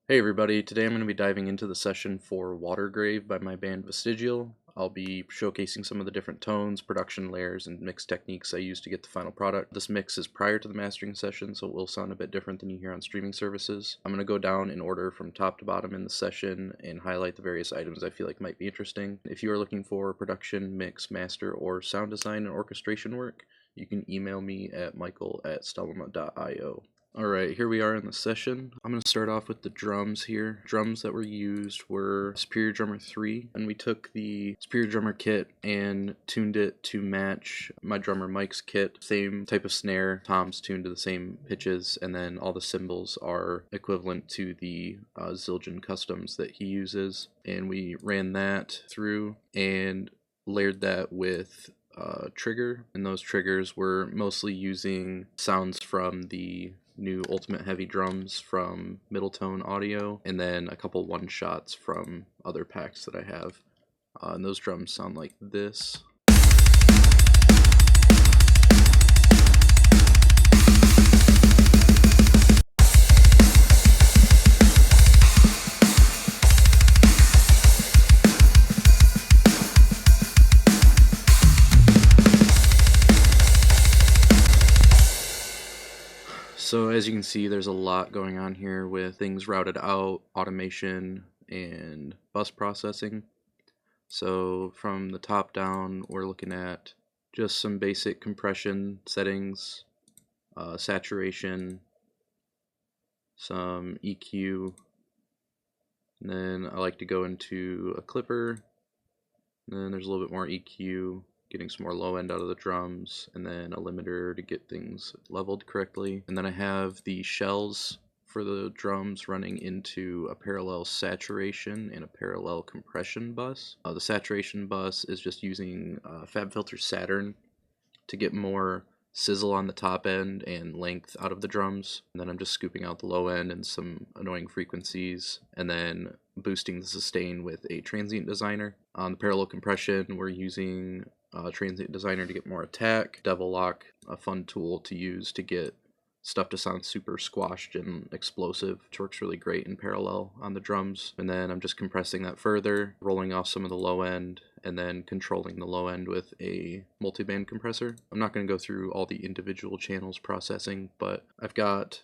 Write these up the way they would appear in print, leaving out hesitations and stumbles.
Hey everybody, today I'm going to be diving into the session for Watergrave by my band Vestigial. I'll be showcasing some of the different tones, production layers, and mix techniques I use to get the final product. This mix is prior to the mastering session, so it will sound a bit different than you hear on streaming services. I'm going to go down in order from top to bottom in the session and highlight the various items I feel like might be interesting. If you are looking for production, mix, master, or sound design and orchestration work, you can email me at michael@stelma.io. Alright, here we are in the session. I'm going to start off with the drums here. Drums that were used were Superior Drummer 3, and we took the Superior Drummer kit and tuned it to match my drummer Mike's kit. Same type of snare, toms tuned to the same pitches, and then all the cymbals are equivalent to the Zildjian customs that he uses. And we ran that through and layered that with trigger, and those triggers were mostly using sounds from the new Ultimate Heavy drums from Middletone Audio, and then a couple one-shots from other packs that I have. And those drums sound like this. So as you can see, there's a lot going on here with things routed out, automation, and bus processing. So from the top down, we're looking at just some basic compression settings, saturation, some EQ, and then I like to go into a clipper, and then there's a little bit more EQ, getting some more low end out of the drums, and then a limiter to get things leveled correctly. And then I have the shells for the drums running into a parallel saturation and a parallel compression bus. The saturation bus is just using FabFilter Saturn to get more sizzle on the top end and length out of the drums. And then I'm just scooping out the low end and some annoying frequencies, and then boosting the sustain with a transient designer. On the parallel compression, we're using transient designer to get more attack. Devil Lock, a fun tool to use to get stuff to sound super squashed and explosive, which works really great in parallel on the drums. And then I'm just compressing that further, rolling off some of the low end, and then controlling the low end with a multiband compressor. I'm not going to go through all the individual channels processing, but I've got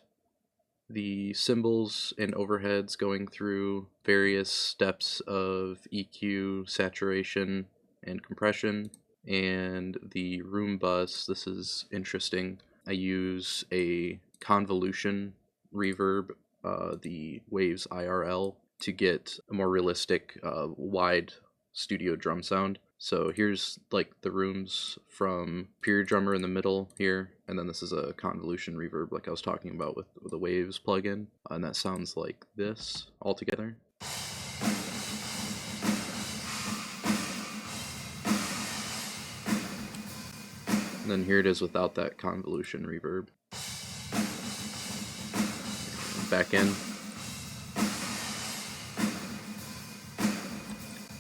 the cymbals and overheads going through various steps of EQ, saturation, and compression. And the room bus, this is interesting. I use a convolution reverb, the Waves IRL, to get a more realistic, wide studio drum sound. So here's like the rooms from Superior Drummer in the middle here, and then this is a convolution reverb like I was talking about with the Waves plugin, and that sounds like this all together. And then here it is without that convolution reverb. Back in.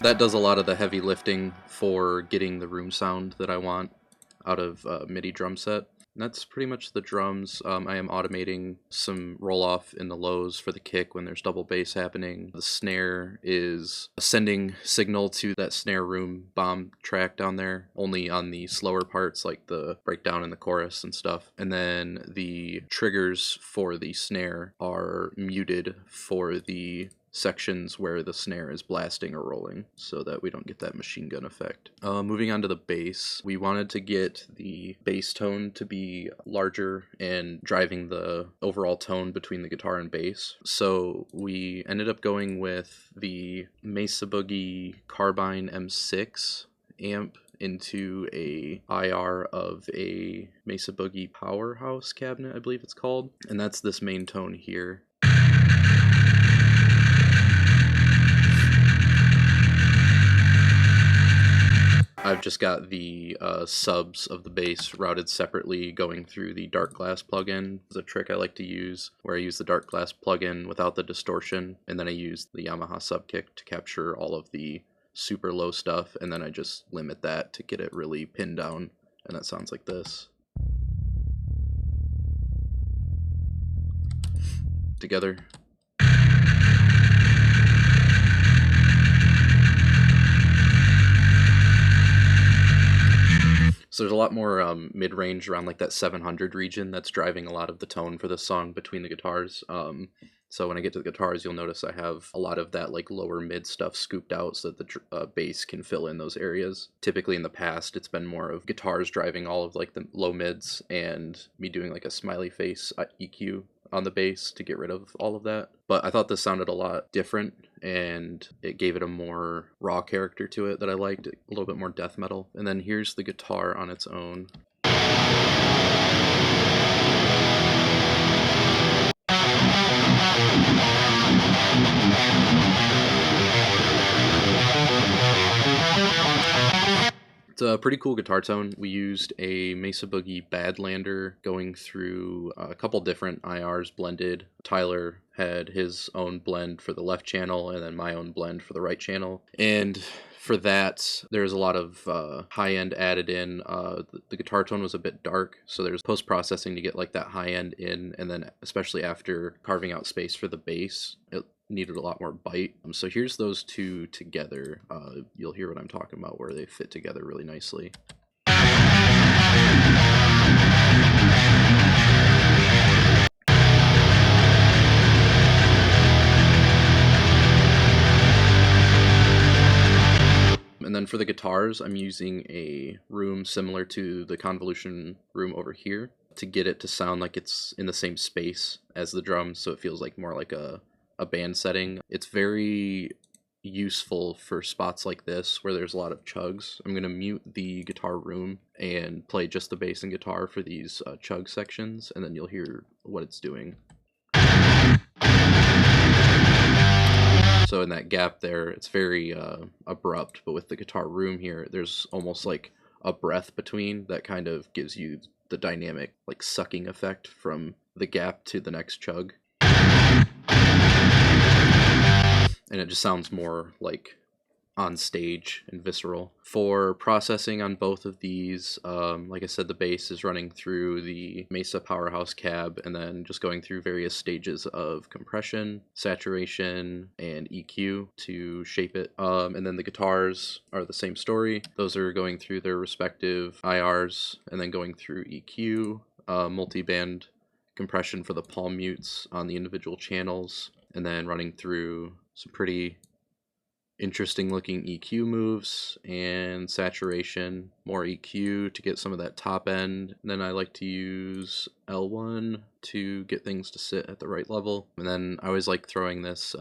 That does a lot of the heavy lifting for getting the room sound that I want out of MIDI drum set. And that's pretty much the drums. I am automating some roll-off in the lows for the kick when there's double bass happening. The snare is sending signal to that snare room bomb track down there, only on the slower parts like the breakdown in the chorus and stuff. And then the triggers for the snare are muted for the sections where the snare is blasting or rolling, so that we don't get that machine gun effect. Moving on to the bass, we wanted to get the bass tone to be larger and driving the overall tone between the guitar and bass. So we ended up going with the Mesa Boogie Carbine M6 amp into a IR of a Mesa Boogie Powerhouse cabinet, I believe it's called, and that's this main tone here. I've just got the subs of the bass routed separately going through the Dark Glass plugin. It's a trick I like to use where I use the Dark Glass plugin without the distortion, and then I use the Yamaha sub kick to capture all of the super low stuff, and then I just limit that to get it really pinned down, and that sounds like this. Together. lot more mid-range around like that 700 region that's driving a lot of the tone for this song between the guitars. So when I get to the guitars, you'll notice I have a lot of that like lower mid stuff scooped out so that the bass can fill in those areas. Typically in the past, it's been more of guitars driving all of like the low mids and me doing like a smiley face EQ on the bass to get rid of all of that. But I thought this sounded a lot different, and it gave it a more raw character to it that I liked, a little bit more death metal. And then here's the guitar on its own. It's a pretty cool guitar tone. We used a Mesa Boogie Badlander going through a couple different IRs blended. Tyler had his own blend for the left channel and then my own blend for the right channel. And for that, there's a lot of high end added in. The guitar tone was a bit dark, so there's post processing to get like that high end in, and then especially after carving out space for the bass, it needed a lot more bite. So here's those two together. You'll hear what I'm talking about, where they fit together really nicely. And then for the guitars, I'm using a room similar to the convolution room over here to get it to sound like it's in the same space as the drums, so it feels like more like a band setting. It's very useful for spots like this where there's a lot of chugs. I'm going to mute the guitar room and play just the bass and guitar for these chug sections, and then you'll hear what it's doing. So in that gap there, it's very abrupt, but with the guitar room here, there's almost like a breath between that kind of gives you the dynamic like sucking effect from the gap to the next chug. And it just sounds more like on stage and visceral. For processing on both of these, like I said, the bass is running through the Mesa Powerhouse cab and then just going through various stages of compression, saturation, and EQ to shape it. And then the guitars are the same story. Those are going through their respective IRs and then going through EQ, multi-band compression for the palm mutes on the individual channels, and then running through some pretty interesting looking EQ moves and saturation, more EQ to get some of that top end. And then I like to use L1 to get things to sit at the right level. And then I always like throwing this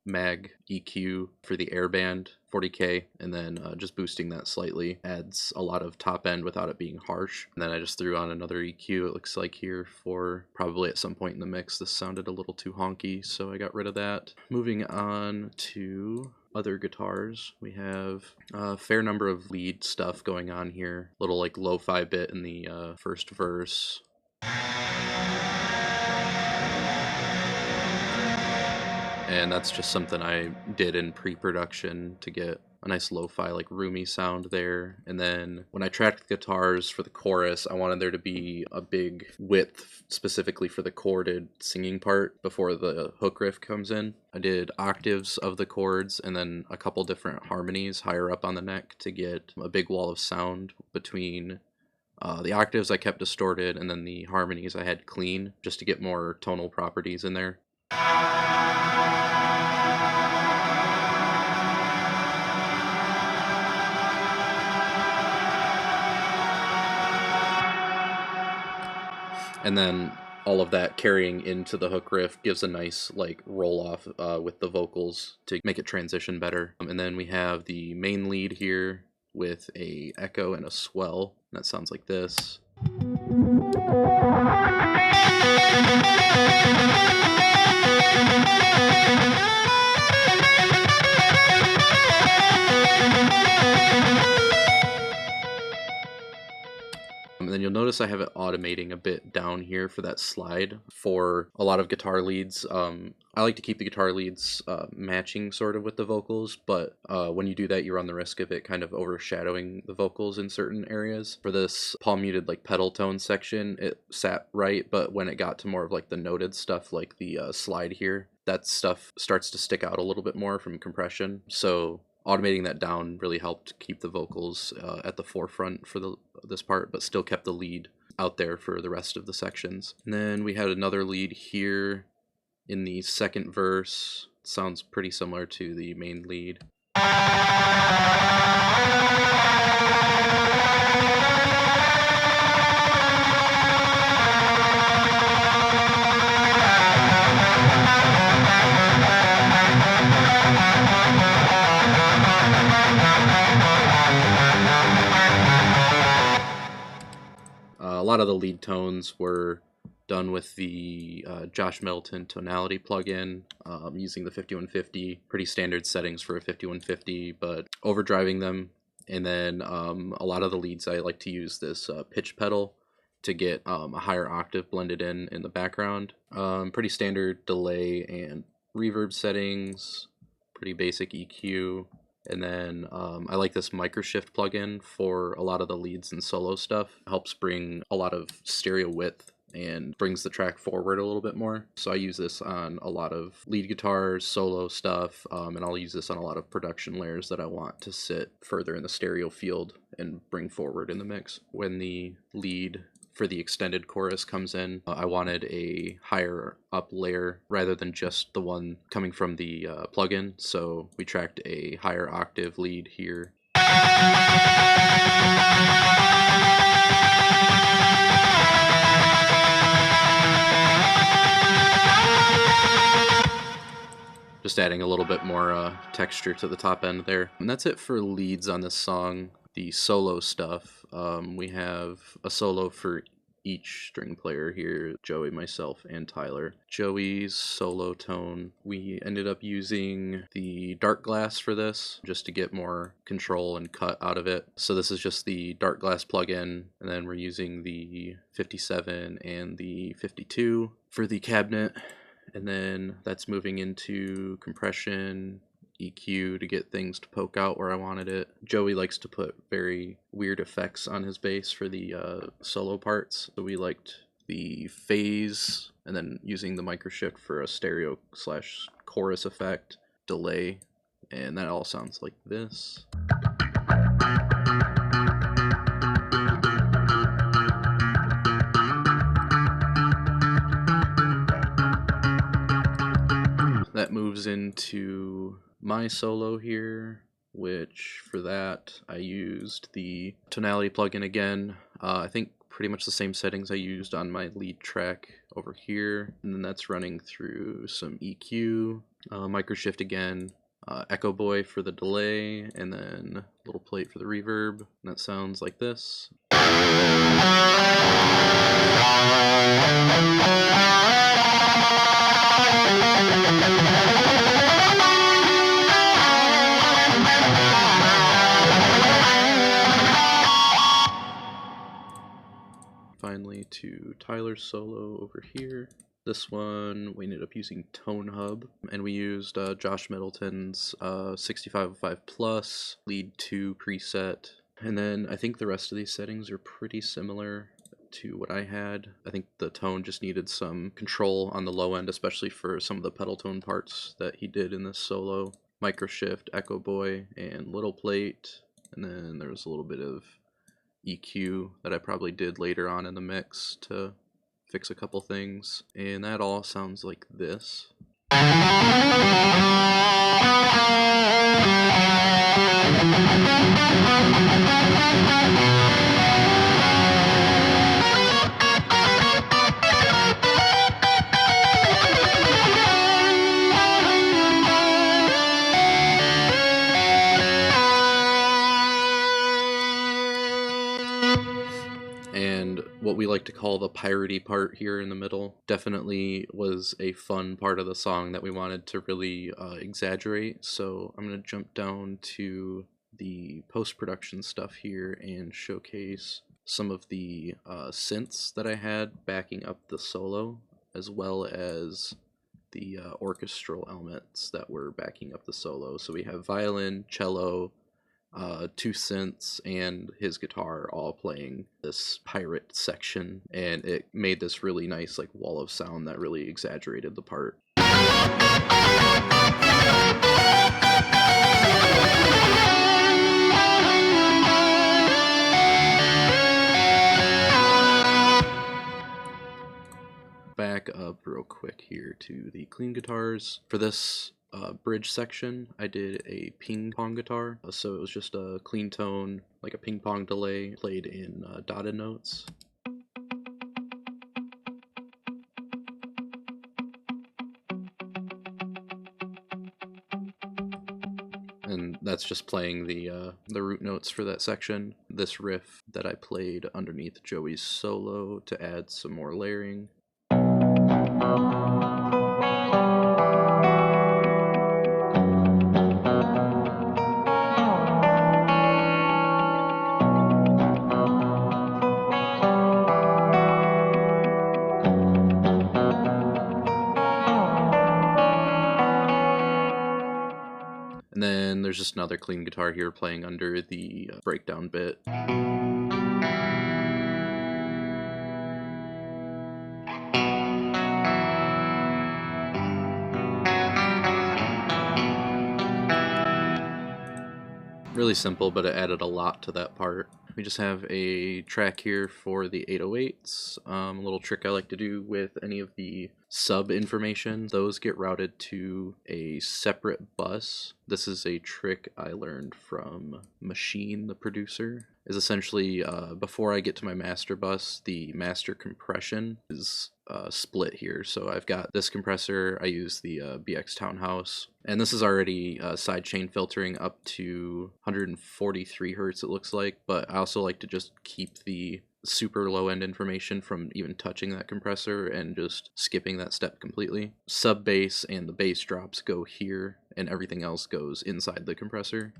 mag EQ for the air band 40K, and then just boosting that slightly adds a lot of top end without it being harsh. And then I just threw on another EQ, it looks like here, for probably at some point in the mix this sounded a little too honky, so I got rid of that. Moving on to other guitars, we have a fair number of lead stuff going on here. Little like lo-fi bit in the first verse. And that's just something I did in pre-production to get a nice lo-fi, like roomy sound there. And then when I tracked the guitars for the chorus, I wanted there to be a big width specifically for the chorded singing part before the hook riff comes in. I did octaves of the chords and then a couple different harmonies higher up on the neck to get a big wall of sound between the octaves I kept distorted, and then the harmonies I had clean just to get more tonal properties in there. And then all of that carrying into the hook riff gives a nice like roll off with the vocals to make it transition better. And then we have the main lead here with a echo and a swell. That sounds like this. And then you'll notice I have it automating a bit down here for that slide for a lot of guitar leads. I like to keep the guitar leads matching sort of with the vocals, but when you do that, you run the risk of it kind of overshadowing the vocals in certain areas. For this palm muted like pedal tone section, it sat right, but when it got to more of like the noted stuff, like the slide here, that stuff starts to stick out a little bit more from compression. So automating that down really helped keep the vocals at the forefront for this part, but still kept the lead out there for the rest of the sections. And then we had another lead here in the second verse. It sounds pretty similar to the main lead. A lot of the lead tones were done with the Josh Middleton tonality plugin, using the 5150. Pretty standard settings for a 5150, but overdriving them. And then a lot of the leads, I like to use this pitch pedal to get a higher octave blended in the background. Pretty standard delay and reverb settings, pretty basic EQ. And then I like this microshift plugin for a lot of the leads and solo stuff. It helps bring a lot of stereo width and brings the track forward a little bit more. So I use this on a lot of lead guitars, solo stuff, and I'll use this on a lot of production layers that I want to sit further in the stereo field and bring forward in the mix. When the lead for the extended chorus comes in, I wanted a higher up layer rather than just the one coming from the plugin, so we tracked a higher octave lead here. Just adding a little bit more texture to the top end there. And that's it for leads on this song. The solo stuff, we have a solo for each string player here, Joey, myself, and Tyler. Joey's solo tone, we ended up using the dark glass for this just to get more control and cut out of it. So this is just the dark glass plugin, and then we're using the 57 and the 52 for the cabinet. And then that's moving into compression, EQ to get things to poke out where I wanted it. Joey likes to put very weird effects on his bass for the solo parts. So we liked the phase, and then using the microshift for a stereo / chorus effect, delay, and that all sounds like this. That moves into my solo here, which for that I used the tonality plugin again. I think pretty much the same settings I used on my lead track over here, and then that's running through some EQ, microshift again, Echo Boy for the delay, and then a little plate for the reverb, and that sounds like this. Finally to Tyler's solo over here. This one we ended up using Tone Hub, and we used Josh Middleton's 6505 Plus Lead 2 preset. And then I think the rest of these settings are pretty similar to what I had. I think the tone just needed some control on the low end, especially for some of the pedal tone parts that he did in this solo. Microshift, Echo Boy, and Little Plate, and then there was a little bit of EQ that I probably did later on in the mix to fix a couple things, and that all sounds like this. And what we like to call the piratey part here in the middle definitely was a fun part of the song that we wanted to really exaggerate. So I'm going to jump down to the post-production stuff here and showcase some of the synths that I had backing up the solo, as well as the orchestral elements that were backing up the solo. So we have violin, cello, 2 synths, and his guitar all playing this pirate section, and it made this really nice like wall of sound that really exaggerated the part. quick here to the clean guitars. For this bridge section, I did a ping pong guitar, so it was just a clean tone, like a ping pong delay, played in dotted notes. And that's just playing the root notes for that section. This riff that I played underneath Joey's solo to add some more layering. And then there's just another clean guitar here playing under the breakdown bit. Really simple, but it added a lot to that part. We just have a track here for the 808s. A little trick I like to do with any of the sub information, those get routed to a separate bus. This is a trick I learned from Machine, the producer. Is essentially before I get to my master bus, the master compression is split here. So I've got this compressor, I use the BX Townhouse, and this is already sidechain filtering up to 143 hertz it looks like, but I also like to just keep the super low end information from even touching that compressor and just skipping that step completely. Sub bass and the bass drops go here, and everything else goes inside the compressor.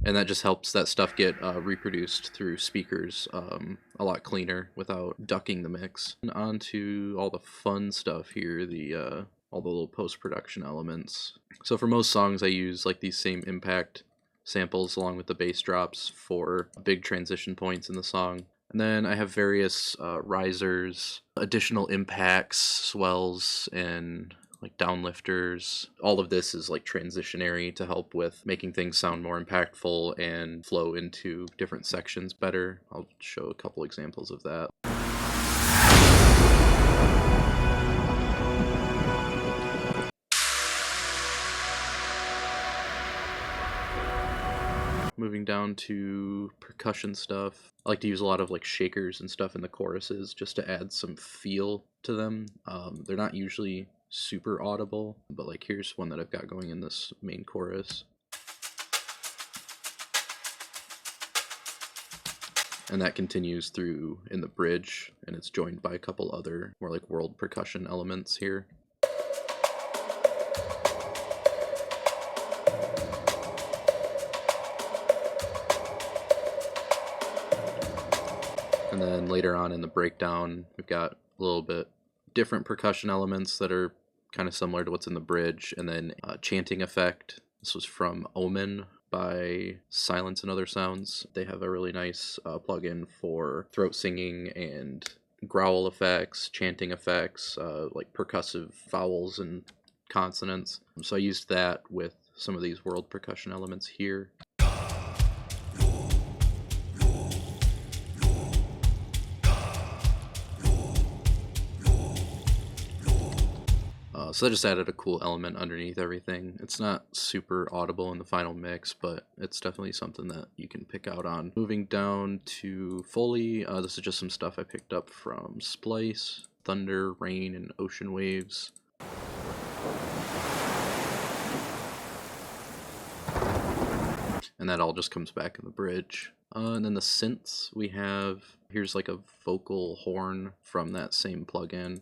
And that just helps that stuff get reproduced through speakers a lot cleaner without ducking the mix. And on to all the fun stuff here, all the little post-production elements. So for most songs I use like these same impact samples along with the bass drops for big transition points in the song. And then I have various risers, additional impacts, swells, and like downlifters. All of this is like transitionary to help with making things sound more impactful and flow into different sections better. I'll show a couple examples of that. Moving down to percussion stuff. I like to use a lot of like shakers and stuff in the choruses just to add some feel to them. They're not usually super audible, but like here's one that I've got going in this main chorus. And that continues through in the bridge, and it's joined by a couple other more like world percussion elements here. And then later on in the breakdown, we've got a little bit different percussion elements that are kind of similar to what's in the bridge, and then chanting effect. This was from Omen by Silence and Other Sounds. They have a really nice plugin for throat singing and growl effects, chanting effects, like percussive vowels and consonants. So I used that with some of these world percussion elements here. So that just added a cool element underneath everything. It's not super audible in the final mix, but it's definitely something that you can pick out on. Moving down to Foley, this is just some stuff I picked up from Splice, Thunder, Rain, and Ocean Waves. And that all just comes back in the bridge. And then the synths we have, here's like a vocal horn from that same plugin.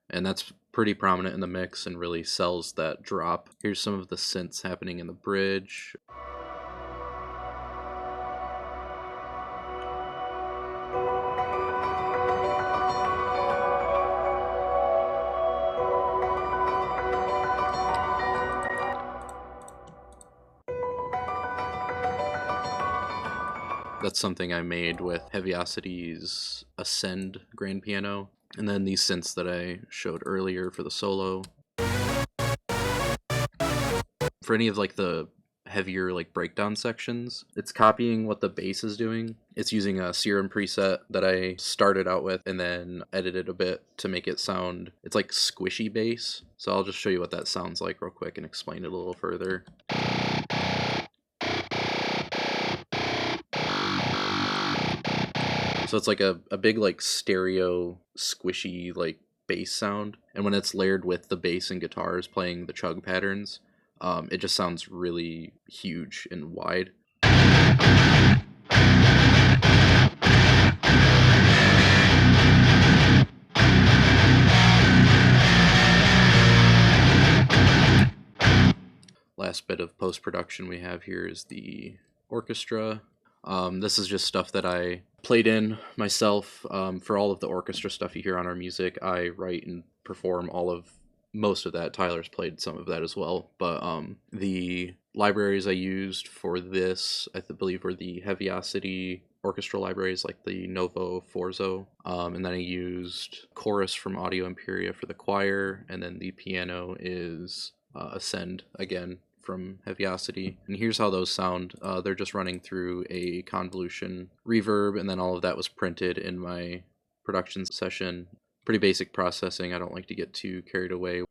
And that's pretty prominent in the mix and really sells that drop. Here's some of the synths happening in the bridge. That's something I made with Heaviosity's Ascend grand piano. And then these synths that I showed earlier for the solo. For any of like the heavier like breakdown sections. It's copying what the bass is doing. It's using a Serum preset that I started out with and then edited a bit to make it sound, it's like squishy bass. So I'll just show you what that sounds like real quick and explain it a little further. So it's like a big like stereo squishy like bass sound, and when it's layered with the bass and guitars playing the chug patterns, it just sounds really huge and wide. Last bit of post-production we have here is the orchestra. This is just stuff that I played in myself. For all of the orchestra stuff you hear on our music, I write and perform most of that. Tyler's played some of that as well. But the libraries I used for this, I believe, were the Heaviosity orchestral libraries, like the Novo Forzo. And then I used Chorus from Audio Imperia for the choir, and then the piano is Ascend again from Heaviosity. And here's how those sound. They're just running through a convolution reverb, and then all of that was printed in my production session. Pretty basic processing. I don't like to get too carried away.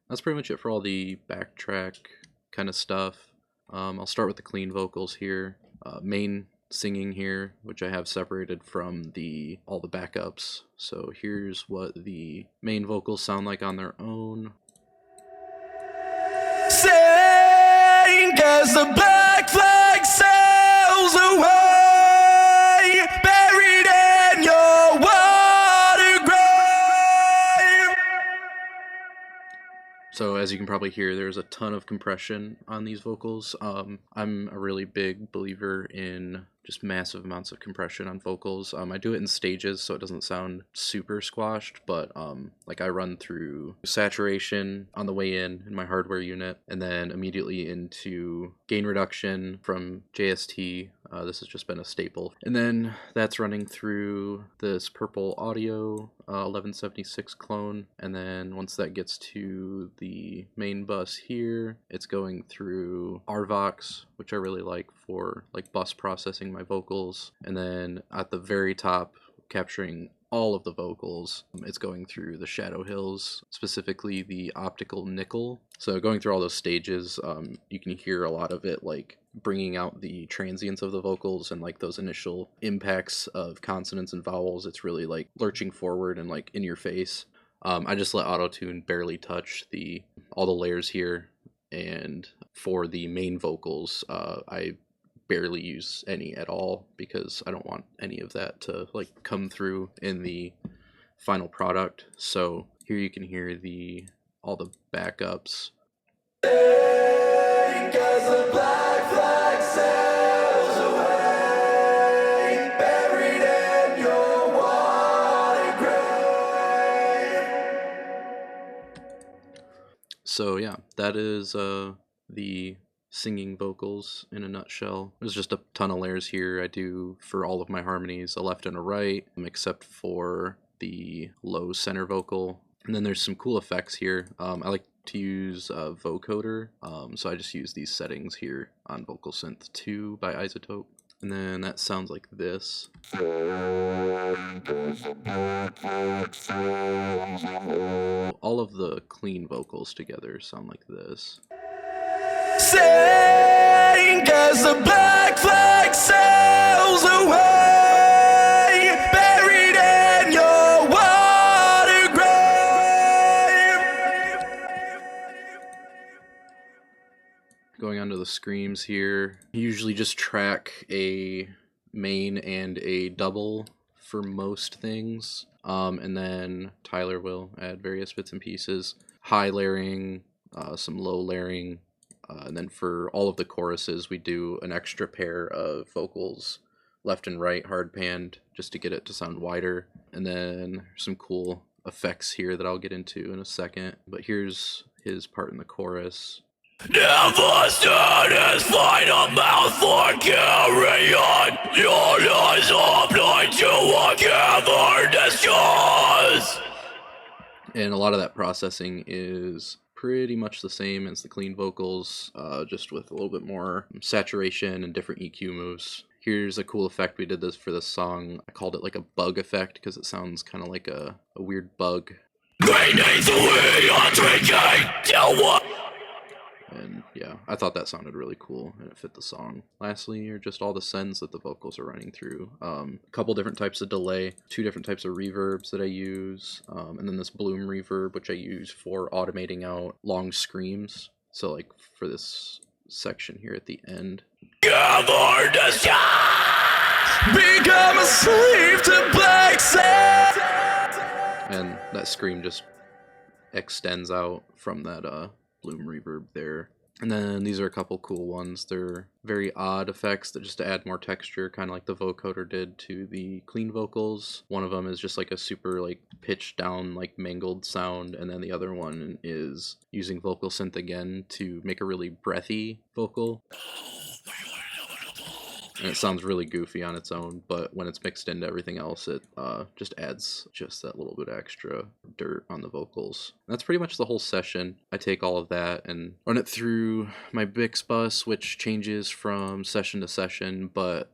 That's pretty much it for all the backtrack kind of stuff. I'll start with the clean vocals here. Main singing here, which I have separated from all the backups. So here's what the main vocals sound like on their own. Sing as the black flag sails away, buried in your water grave. So as you can probably hear, there's a ton of compression on these vocals. I'm a really big believer in just massive amounts of compression on vocals. I do it in stages so it doesn't sound super squashed, but like I run through saturation on the way in my hardware unit, and then immediately into gain reduction from JST. This has just been a staple. And then that's running through this Purple Audio 1176 clone, and then once that gets to the main bus here, it's going through RVox, which I really like for like bus processing my vocals. And then at the very top, capturing all of the vocals, it's going through the Shadow Hills, specifically the Optical Nickel. So going through all those stages, you can hear a lot of it like bringing out the transients of the vocals and like those initial impacts of consonants and vowels. It's really like lurching forward and like in your face. I just let auto-tune barely touch all the layers here, and for the main vocals, I barely use any at all because I don't want any of that to like come through in the final product. So here you can hear all the backups. So yeah, that is the singing vocals in a nutshell. There's just a ton of layers here. I do, for all of my harmonies, a left and a right, except for the low center vocal. And then there's some cool effects here. I like to use vocoder, so I just use these settings here on Vocal Synth 2 by Isotope. And then that sounds like this. All of the clean vocals together sound like this. Sing as the black flag sails away, buried in your water grave. Going on to the screams here, I usually just track a main and a double for most things, and then Tyler will add various bits and pieces, high layering, some low layering, and then for all of the choruses we do an extra pair of vocals left and right hard panned just to get it to sound wider, and then some cool effects here that I'll get into in a second. But here's his part in the chorus. Never satisfied a mouth for carrion. Your lies apply to a cavernous jaws. And a lot of that processing is pretty much the same as the clean vocals, just with a little bit more saturation and different EQ moves. Here's a cool effect we did this for this song. I called it like a bug effect because it sounds kind of like a weird bug. And yeah, I thought that sounded really cool and it fit the song. Lastly are just all the sends that the vocals are running through. A couple different types of delay, 2 different types of reverbs that I use, and then this bloom reverb, which I use for automating out long screams. So like for this section here at the end. Become a slave to black sand. And that scream just extends out from that bloom reverb there. And then these are a couple cool ones. They're very odd effects that just add more texture, kind of like the vocoder did to the clean vocals. One of them is just like a super like pitched down, like mangled sound, and then the other one is using vocal synth again to make a really breathy vocal. And it sounds really goofy on its own, but when it's mixed into everything else, it just adds just that little bit extra dirt on the vocals. And that's pretty much the whole session. I take all of that and run it through my Bix bus, which changes from session to session, but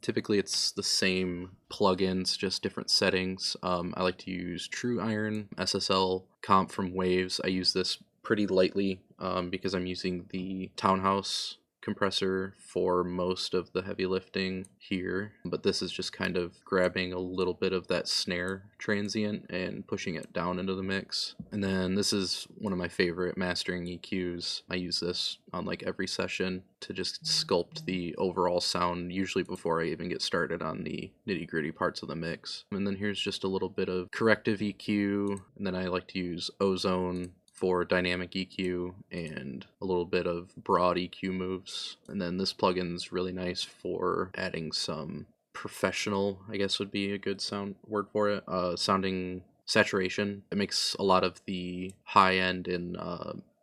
typically it's the same plugins, just different settings. I like to use True Iron SSL comp from Waves. I use this pretty lightly because I'm using the Townhouse compressor for most of the heavy lifting here, but this is just kind of grabbing a little bit of that snare transient and pushing it down into the mix. And then this is one of my favorite mastering EQs. I use this on like every session to just sculpt the overall sound, usually before I even get started on the nitty-gritty parts of the mix. And then here's just a little bit of corrective EQ, and then I like to use Ozone for dynamic EQ and a little bit of broad EQ moves. And then this plugin's really nice for adding some professional, I guess would be a good word for it, sounding saturation. It makes a lot of the high end and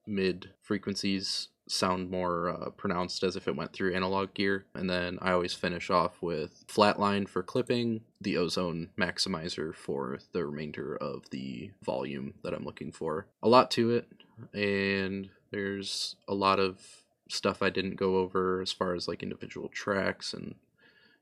mid frequencies sound more pronounced as if it went through analog gear. And then I always finish off with flatline for clipping, the Ozone maximizer for the remainder of the volume that I'm looking for. A lot to it, and there's a lot of stuff I didn't go over as far as like individual tracks and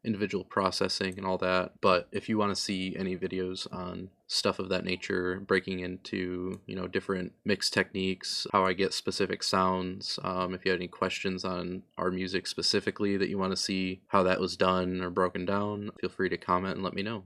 individual processing and all that. But if you want to see any videos on stuff of that nature, breaking into, you know, different mix techniques, how I get specific sounds, if you have any questions on our music specifically that you want to see how that was done or broken down, feel free to comment and let me know.